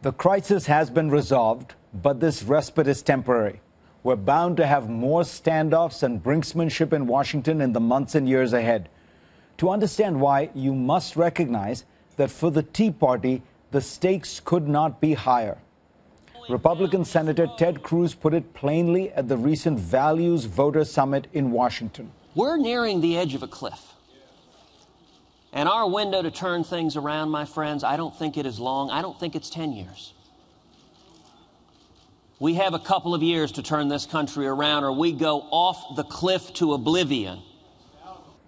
The crisis has been resolved, but this respite is temporary. We're bound to have more standoffs and brinkmanship in Washington in the months and years ahead. To understand why, you must recognize that for the Tea Party, the stakes could not be higher. Republican Senator Ted Cruz put it plainly at the recent Values Voter Summit in Washington. We're nearing the edge of a cliff. And our window to turn things around, my friends, I don't think it is long. I don't think it's 10 years. We have a couple of years to turn this country around, or we go off the cliff to oblivion.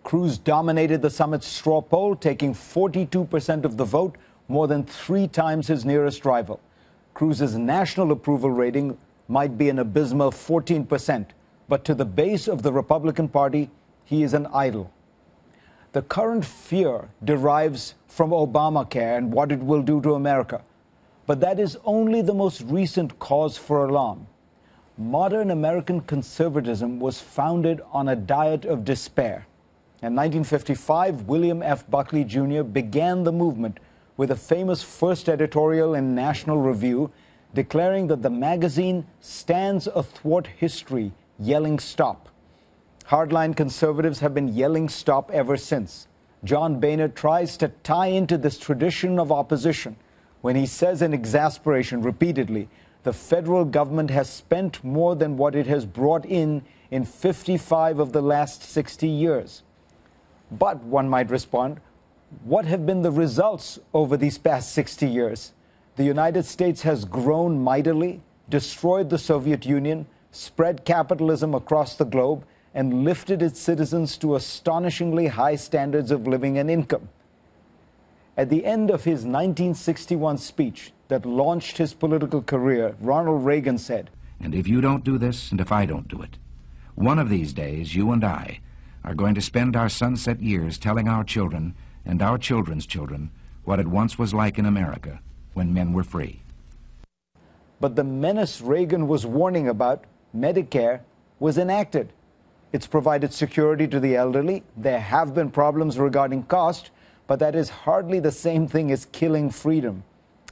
Cruz dominated the summit's straw poll, taking 42% of the vote, more than 3 times his nearest rival. Cruz's national approval rating might be an abysmal 14%, but to the base of the Republican Party, he is an idol. The current fear derives from Obamacare and what it will do to America. But that is only the most recent cause for alarm. Modern American conservatism was founded on a diet of despair. In 1955, William F. Buckley Jr. began the movement with a famous first editorial in National Review declaring that the magazine stands athwart history, yelling stop. Hardline conservatives have been yelling stop ever since. John Boehner tries to tie into this tradition of opposition when he says in exasperation repeatedly, the federal government has spent more than what it has brought in 55 of the last 60 years. But, one might respond, what have been the results over these past 60 years? The United States has grown mightily, destroyed the Soviet Union, spread capitalism across the globe, and lifted its citizens to astonishingly high standards of living and income. At the end of his 1961 speech that launched his political career, Ronald Reagan said, "And if you don't do this, and if I don't do it, one of these days you and I are going to spend our sunset years telling our children and our children's children what it once was like in America when men were free." But the menace Reagan was warning about, Medicare, was enacted. It's provided security to the elderly. There have been problems regarding cost, but that is hardly the same thing as killing freedom.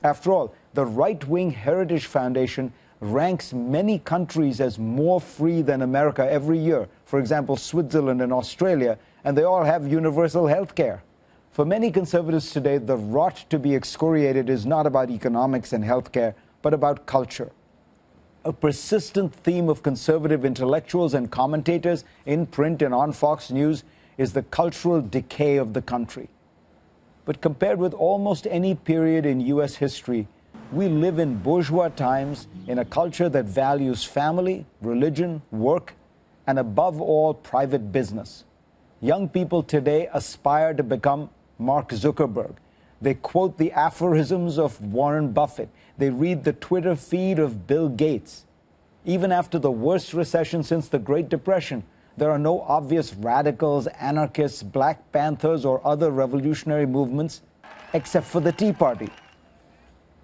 After all, the right-wing Heritage Foundation ranks many countries as more free than America every year. For example, Switzerland and Australia, and they all have universal health care. For many conservatives today, the rot to be excoriated is not about economics and health care, but about culture. A persistent theme of conservative intellectuals and commentators in print and on Fox News is the cultural decay of the country. But compared with almost any period in U.S. history, we live in bourgeois times in a culture that values family, religion, work, and above all, private business. Young people today aspire to become Mark Zuckerberg. They quote the aphorisms of Warren Buffett. They read the Twitter feed of Bill Gates. Even after the worst recession since the Great Depression, there are no obvious radicals, anarchists, Black Panthers, or other revolutionary movements, except for the Tea Party.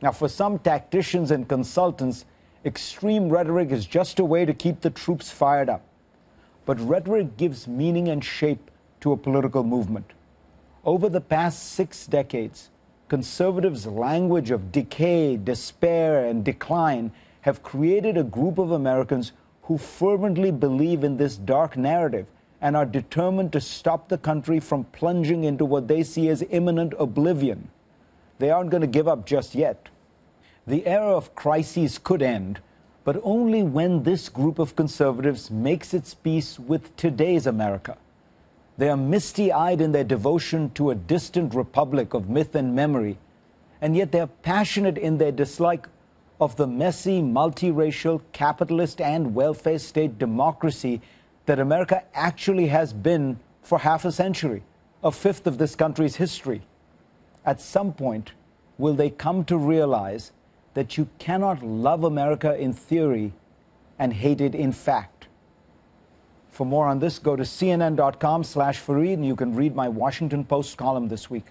Now, for some tacticians and consultants, extreme rhetoric is just a way to keep the troops fired up. But rhetoric gives meaning and shape to a political movement. Over the past 6 decades, conservatives' language of decay, despair, and decline have created a group of Americans who fervently believe in this dark narrative and are determined to stop the country from plunging into what they see as imminent oblivion. They aren't going to give up just yet. The era of crises could end, but only when this group of conservatives makes its peace with today's America. They are misty-eyed in their devotion to a distant republic of myth and memory, and yet they are passionate in their dislike of the messy, multiracial, capitalist, and welfare state democracy that America actually has been for half a century, a fifth of this country's history. At some point, will they come to realize that you cannot love America in theory and hate it in fact? For more on this, go to cnn.com/Fareed, and you can read my Washington Post column this week.